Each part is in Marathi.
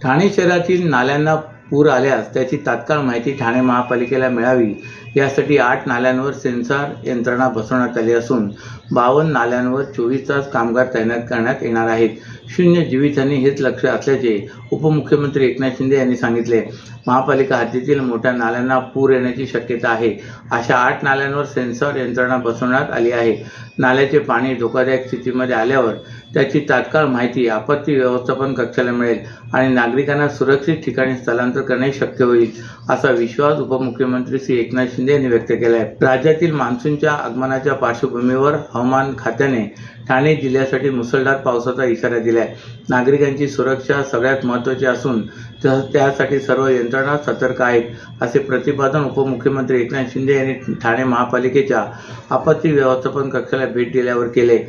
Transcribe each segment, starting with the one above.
ठाणे शहरातील नाल्यांना पूर आल्यास त्याची तात्काळ माहिती ठाणे महापालिकेला मिळावी यासाठी 8 नाल्यांवर सेन्सॉर यंत्रणा बसवण्यात आली असून 52 नाल्यांवर 24 तास कामगार तैनात करण्यात येणार आहेत. शून्य जीवितहानी हेच लक्ष्य असल्याचे उपमुख्यमंत्री एकनाथ शिंदे यांनी सांगितले. महापालिका हद्दीतील मोठ्या नाल्यांना पूर येण्याची शक्यता आहे. अशा 8 नाल्यांवर सेन्सॉर यंत्रणा बसवण्यात आली आहे. नाल्याचे पाणी धोकादायक स्थितीमध्ये आल्यावर त्याची तात्काळ माहिती आपत्ती व्यवस्थापन कक्षाला मिळेल आणि नागरिकांना सुरक्षित ठिकाणी स्थलांतर करणे शक्य होईल, असा विश्वास उपमुख्यमंत्री श्री एकनाथ शिंदे यांनी व्यक्त केला आहे. राज्यातील मान्सूनच्या आगमनाच्या पार्श्वभूमीवर हवामान खात्याने ठाणे जिल्ह्यासाठी मुसळधार पावसाचा इशारा दिला आहे. नागरिकांची सुरक्षा सगळ्यात महत्त्वाची असून त्यासाठी सर्व यंत्रणा सतर्क आहेत, असे प्रतिपादन उपमुख्यमंत्री एकनाथ शिंदे यांनी ठाणे महापालिकेच्या आपत्ती व्यवस्थापन कक्षाला भेट दिल्यावर केले.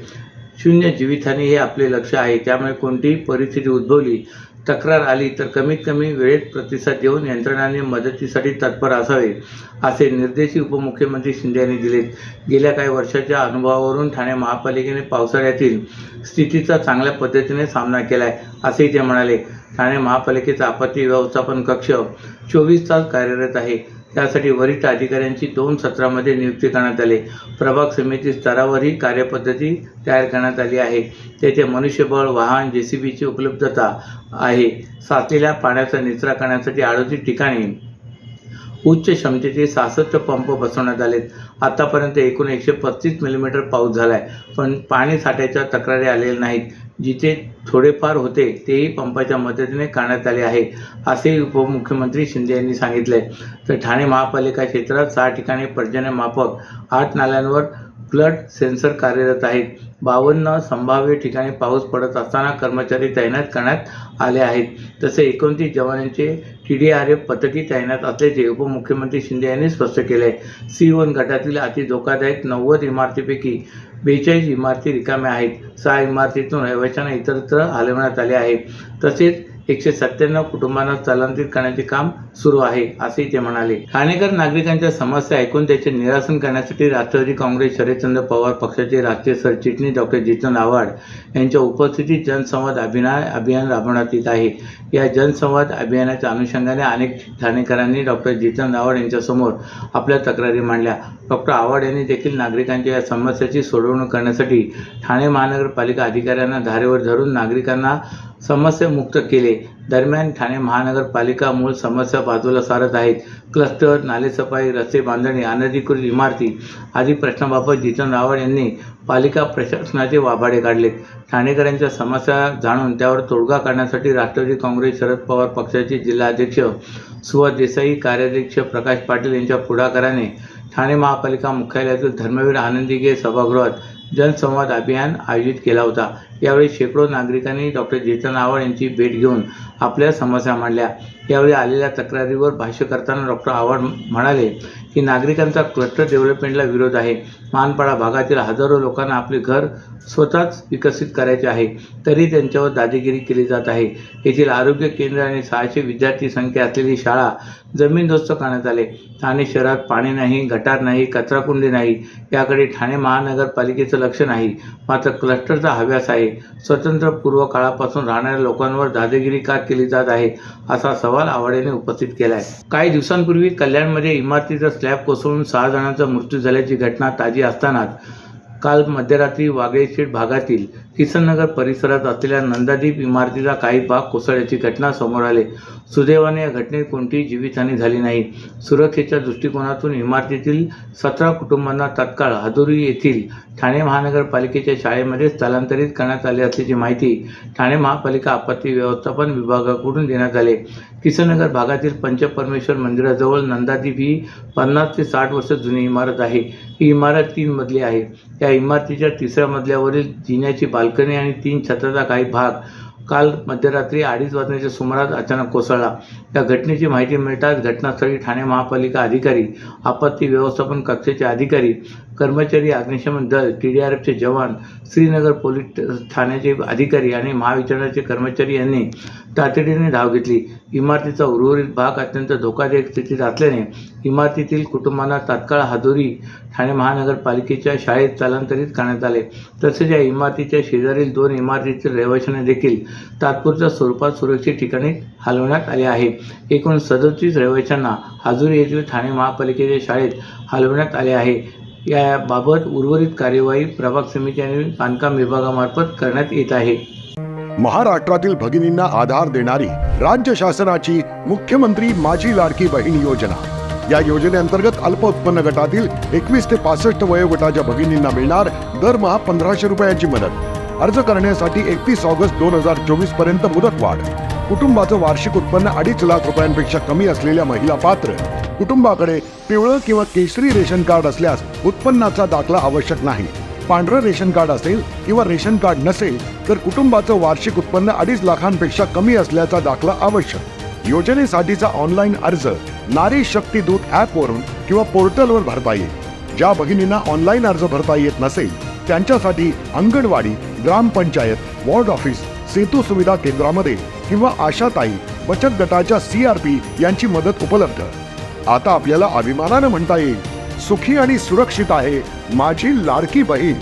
शून्य जीवितहानी हे आपले लक्ष्य आहे. त्यामुळे कोणतीही परिस्थिती उद्भवली, तक्रार आली तर कमीत कमी वेळेत प्रतिसाद देऊन यंत्रणांनी मदतीसाठी तत्पर असावे, असे निर्देशही उपमुख्यमंत्री शिंदे यांनी दिलेत. गेल्या काही वर्षाच्या अनुभवावरून ठाणे महापालिकेने पावसाळ्यातील स्थितीचा चांगल्या पद्धतीने सामना केला आहे, असेही ते म्हणाले. ठाणे महापालिकेचा आपत्ती व्यवस्थापन कक्ष 24 तास कार्यरत आहे. त्यासाठी वरिष्ठ अधिकाऱ्यांची 2 सत्रामध्ये नियुक्ती करण्यात आली. प्रभाग समिती स्तरावरही कार्यपद्धती तयार करण्यात आली आहे. तेथे मनुष्यबळ, वाहन, JCBची उपलब्धता आहे. साचलेल्या पाण्याचा निचरा करण्यासाठी 38 ठिकाणी उच्च क्षमतेचे 66 पंप बसवण्यात आलेत. आतापर्यंत एकूण 135 मिलीमीटर पाऊस झाला आहे, पण पाणी साठ्याच्या तक्रारी आलेल्या नाहीत. जिथे थोडेफार होते तेही पंपाच्या मदतीने करण्यात आले आहे, असेही उपमुख्यमंत्री शिंदे यांनी सांगितले. तर ठाणे महापालिका क्षेत्रात 6 ठिकाणी पर्जन्यमापक, 8 नाल्यांवर फ्लड सेन्सर कार्यरत आहेत. 52 संभाव्य ठिकाणी पाऊस पडत असताना कर्मचारी तैनात करण्यात आले आहेत. तसे 29 जवानांचे TDRF पथकी तैनात असल्याचे उपमुख्यमंत्री शिंदे यांनी स्पष्ट केले. C1 गटातील अति धोकादायक 90 इमारतींपैकी 42 इमारती रिकाम्या आहेत. 6 इमारतीतून रहिवाशांना इतरत्र हलवण्यात आले आहे. तसेच 197 कुटुंबांना स्थलांतरित करण्याचे काम सुरू आहे, असेही ते म्हणाले. ठाणेकर नागरिकांच्या समस्या ऐकून त्याचे निरासन करण्यासाठी राष्ट्रवादी काँग्रेस शरदचंद्र पवार पक्षाचे राष्ट्रीय सरचिटणीस डॉक्टर जितेंद्र आव्हाड यांच्या उपस्थितीत जनसंवाद अभियान राबवण्यात येत आहे. या जनसंवाद अभियानाच्या अनुषंगाने अनेक ठाणेकरांनी डॉक्टर जितेंद्र आव्हाड यांच्यासमोर आपल्या तक्रारी मांडल्या. डॉक्टर आव्हाड यांनी देखील नागरिकांच्या या समस्याची सोडवणूक करण्यासाठी ठाणे महानगरपालिका अधिकाऱ्यांना धारेवर धरून नागरिकांना समस्यामुक्त केले. दरम्यान ठाणे महानगरपालिका मूळ समस्या बाजूला सारत आहेत. क्लस्टर, नालेसफाई, रस्ते बांधणी, अनधिकृत इमारती आदी प्रश्नाबाबत जितेंद्र आव्हाड यांनी पालिका प्रशासनाचे वाभाडे काढले. ठाणेकरांच्या समस्या जाणून त्यावर तोडगा काढण्यासाठी राष्ट्रवादी काँग्रेस शरद पवार पक्षाचे जिल्हाध्यक्ष सुभाष देसाई, कार्याध्यक्ष प्रकाश पाटील यांच्या पुढाकाराने ठाणे महापालिका मुख्यालयातील धर्मवीर आनंदीगे सभागृहात जनसंवाद अभियान आयोजित केला होता. यावेळी शेकडो नागरिकांनी डॉक्टर जितेंद्र आव्हाड यांची भेट घेऊन आपल्या समस्या मांडल्या. यावेळी आलेल्या तक्रारीवर भाष्य करताना डॉक्टर आव्हाड म्हणाले की नागरिकांचा क्लस्टर डेव्हलपमेंटला विरोध आहे. मानपाडा भागातील हजारो लोकांना आपले घर स्वतःच विकसित करायचे आहे, तरी त्यांच्यावर दादागिरी केली जात आहे. येथील आरोग्य केंद्र आणि 600 विद्यार्थी संख्या असलेली शाळा जमीनदोस्त करण्यात आले. ठाणे शहरात पाणी नाही, गटार नाही, कचराकुंडी नाही, याकडे ठाणे महानगरपालिकेचं लक्ष नाही. मात्र क्लस्टरचा हव्यास आहे. स्वतंत्र पूर्व काळापासून राहणाऱ्या लोकांवर दादागिरी का केली जात आहे, असा सवाल आव्हाड यांनी उपस्थित केला आहे. काही दिवसांपूर्वी कल्याणमध्ये इमारतीचा स्लॅब कोसळून 6 जणांचा मृत्यू झाल्याची घटना ताजी असतानाच काल मध्यरात्री वागळेशेठ भागातील किसननगर परिसरात असलेल्या नंदादीप इमारतीचा काही भाग कोसळल्याची घटना समोर आली. सुदैवाने या घटनेत कोणतीही जीवितहानी झाली नाही. सुरक्षेच्या दृष्टिकोनातून इमारतीतील 17 कुटुंबांना तत्काळ हदोरी येथील ठाणे महानगरपालिकेच्या शाळेमध्ये स्थलांतरित करण्यात आले असल्याची माहिती ठाणे महापालिका आपत्ती व्यवस्थापन विभागाकडून देण्यात आली. किसननगर भागातील पंचपरमेश्वर मंदिराजवळ नंदादीप ही 50 ते 60 वर्ष जुनी इमारत आहे. ही इमारत 3 मजली आहे. या इमारतीच्या 3ऱ्या मजल्यावरील जिन्याची बाल्कनी आणि 3 छताचा काही भाग काल मध्यरात्री 2:30 वाजण्याच्या सुमारास अचानक कोसळला. या घटनेची माहिती मिळताच घटनास्थळी ठाणे महापालिका अधिकारी, आपत्ती व्यवस्थापन कक्षाचे अधिकारी, कर्मचारी, अग्निशमन दल, TDRFचे जवान, श्रीनगर पोलीस ठाण्याचे अधिकारी आणि महावितरणाचे कर्मचारी यांनी तातडीने धाव घेतली. इमारतीचा उर्वरित भाग अत्यंत धोकादायक स्थितीत असल्याने इमारतीतील कुटुंबांना तात्काळ हादोरी ठाणे महानगरपालिकेच्या शाळेत स्थलांतरित करण्यात आले. तसेच या इमारतीच्या शेजारील 2 इमारतीतील रहिवाशांना देखील तात्पुरत्या स्वरूपात सुरक्षित ठिकाणी हलवण्यात आले आहे. एकूण 37 रहिवाशांना हाजुरी येथील ठाणे महापालिकेच्या शाळेत हलवण्यात आले आहे. याबाबत उर्वरित कार्यवाही प्रभाग समिती आणि बांधकाम विभागामार्फत करण्यात येत आहे. महाराष्ट्रातील भगिनींना आधार देणारी राज्य शासनाची मुख्यमंत्री माझी लाडकी बहीण योजना. या योजनेअंतर्गत अल्प उत्पन्न गटातील 21 ते 65 वयोगटाच्या भगिनींना मिळणार दरमहा 1500 रुपयांची मदत. अर्ज करण्यासाठी 31 ऑगस्ट 2024 पर्यंत मुदतवाढ. कुटुंबाचं वार्षिक उत्पन्न 2.5 लाख रुपयांपेक्षा कमी असलेल्या महिला पात्र. कुटुंबाकडे पिवळं किंवा केशरी रेशन कार्ड असल्यास उत्पन्नाचा दाखला आवश्यक नाही. पांढरं रेशन कार्ड असेल किंवा रेशन कार्ड नसेल तर कुटुंबाचं वार्षिक उत्पन्न 2.5 लाखांपेक्षा कमी असल्याचा दाखला आवश्यक. योजनेसाठीचा ऑनलाईन अर्ज नारी शक्ती दूत ॲपवरून किंवा पोर्टलवर भरता येईल. ज्या भगिनींना ऑनलाईन अर्ज भरता येत नसेल त्यांच्यासाठी अंगणवाडी, ग्रामपंचायत, वॉर्ड ऑफिस, सेतू सुविधा केंद्रामध्ये किंवा आशाताई बचत गटाच्या CRP यांची मदत उपलब्ध. आता आपल्याला अभिमानानं म्हणता येईल, सुखी आणि सुरक्षित आहे माझी लाडकी बहीण.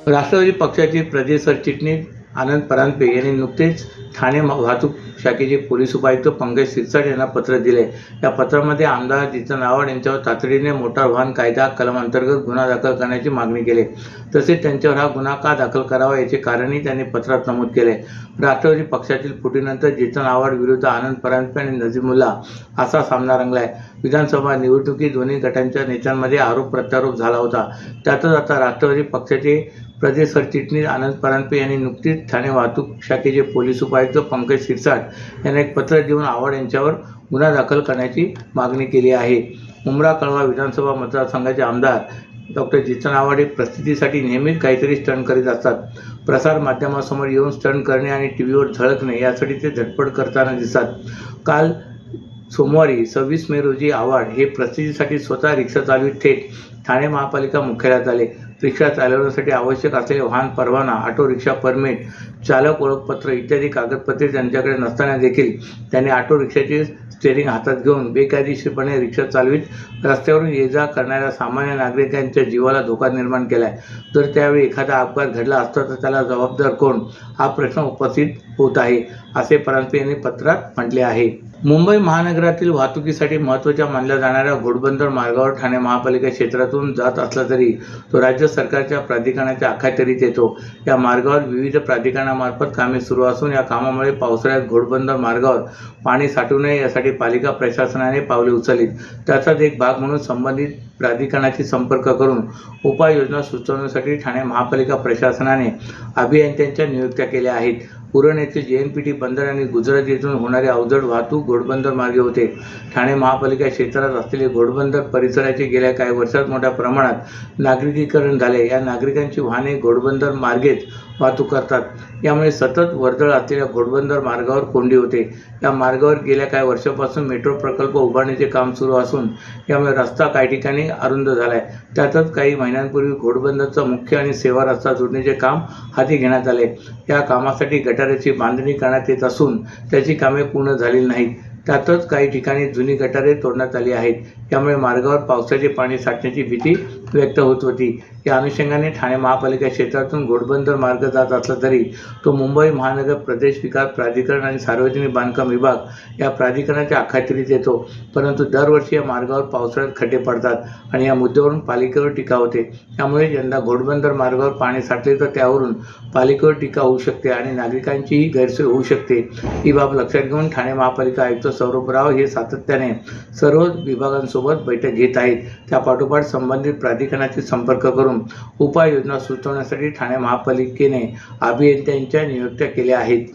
राष्ट्रवादी पक्षाचे प्रदेश सरचिटणीस आनंद परांजपे यांनी नुकतेच ठाणे वाहतूक शाखेचे पोलीस उपायुक्त पंकज शिरसाट यांना पत्र दिले. या पत्रामध्ये आमदार जितेंद्र आव्हाड यांच्यावर तातडीने मोटार वाहन कायदा कलम अंतर्गत गुन्हा दाखल करण्याची मागणी केली. तसेच त्यांच्यावर हा गुन्हा का दाखल करावा याचे कारणही त्यांनी पत्रात नमूद केले. राष्ट्रवादी पक्षातील फुटीनंतर जितेंद्र आव्हाड विरुद्ध आनंद परांजपे आणि नजीमुल्ला असा सामना रंगलाय. विधानसभा निवडणुकीत दोन्ही गटांच्या नेत्यांमध्ये आरोप प्रत्यारोप झाला होता. त्यातच आता राष्ट्रवादी पक्षाचे प्रदेश सरचिटणीस आनंद परांजपे यांनी नुकतीच ठाणे वाहतूक शाखेचे पोलीस उपायुक्त पंकज शिरसाट यांना एक पत्र देऊन आव्हाड यांच्यावर गुन्हा दाखल करण्याची मागणी केली आहे. उमरा कळवा विधानसभा मतदारसंघाचे आमदार डॉक्टर जितेंद्र आव्हाड हे प्रसिद्धीसाठी नेहमीच काहीतरी स्टंट करीत असतात. प्रसार माध्यमासमोर येऊन स्टंट करणे आणि टीव्हीवर झळकणे यासाठी ते झटपट करताना दिसतात. काल सोमवारी 26 मे रोजी आव्हाड हे प्रसिद्धीसाठी स्वतः रिक्षा चालवीत थेट ठाणे महापालिका मुख्यालयात आले. रिक्षा चालवण्यासाठी आवश्यक असलेले वाहन परवाना, ऑटो रिक्षा परमिट, चालक ओळखपत्र इत्यादी कागदपत्रे त्यांच्याकडे नसताना देखील त्यांनी ऑटो रिक्षाचे स्टेअरिंग हातात घेऊन बेकायदेशीरपणे रिक्षा चालवीत रस्त्यावरून ये जा करणाऱ्या सामान्य नागरिकांच्या जीवाला धोका निर्माण केलाय. जर त्यावेळी एखादा अपघात घडला असता तर त्याला जबाबदार कोण, हा प्रश्न उपस्थित होत आहे, असे परांजपे यांनी पत्रात म्हटले आहे. मुंबई महानगरातील वाहतुकीसाठी महत्त्वाच्या मानल्या जाणाऱ्या घोडबंदर मार्गावर ठाणे महापालिका क्षेत्रातून जात असला तरी तो राज्य सरकारच्या प्राधिकरणाच्या अखत्यारीत येतो. या मार्गावर विविध प्राधिकरणामार्फत कामे सुरू असून या कामामुळे पावसाळ्यात घोडबंदर मार्गावर पाणी साठू नये यासाठी पालिका प्रशासनाने पावले उचललीत. त्याचाच एक भाग म्हणून संबंधित प्राधिकरणाशी संपर्क करून उपाययोजना सुचवण्यासाठी ठाणे महापालिका प्रशासनाने अभियंत्यांच्या नियुक्त्या केल्या आहेत. उरण येथील JNPT बंदर आणि गुजरात येथून होणारी अवजड वाहतूक घोडबंदर मार्गे होते. ठाणे महापालिका क्षेत्रात असलेले घोडबंदर परिसराचे गेल्या काही वर्षात मोठ्या प्रमाणात नागरिकीकरण झाले. या नागरिकांची वाहने घोडबंदर मार्गेच वाहतूक करतात. यामुळे सतत वर्दळ असलेल्या घोडबंदर मार्गावर कोंडी होते. या मार्गावर गेल्या काही वर्षापासून मेट्रो प्रकल्प उभारण्याचे काम सुरू असून यामुळे रस्ता काही ठिकाणी अरुंद झाला आहे. त्यातच काही महिन्यांपूर्वी घोडबंदरचा मुख्य आणि सेवा रस्ता जोडण्याचे काम हाती घेण्यात आले. या कामासाठी गटाराची बांधणी करण्यात येत असून त्याची कामे पूर्ण झालेली नाहीत. त्यातच काही ठिकाणी जुनी गटारे तोडण्यात आली आहेत. यामुळे मार्गावर पावसाचे पाणी साठण्याची भीती व्यक्त होत होती. या अनुषंगाने ठाणे महापालिका क्षेत्रातून घोडबंदर मार्ग जात असला तरी तो मुंबई महानगर प्रदेश विकास प्राधिकरण आणि सार्वजनिक बांधकाम विभाग या प्राधिकरणाच्या अखत्यारीत येतो. परंतु दरवर्षी या मार्गावर पावसाळ्यात खड्डे पडतात आणि या मुद्द्यावरून पालिकेवर टीका होते. त्यामुळे यंदा घोडबंदर मार्गावर पाणी साठले तर त्यावरून पालिकेवर टीका होऊ शकते आणि नागरिकांचीही गैरसोय होऊ शकते. ही बाब लक्षात घेऊन ठाणे महापालिका आयुक्त सौरभ राव हे सातत्याने सर्व विभागांसोबत बैठक घेत आहेत. त्यापाठोपाठ संबंधित प्राधिकरणाशी संपर्क करून उपाययोजना सुचवण्यासाठी ठाणे महापालिकेने अभियंत्यांच्या नियुक्त्या केल्या आहेत.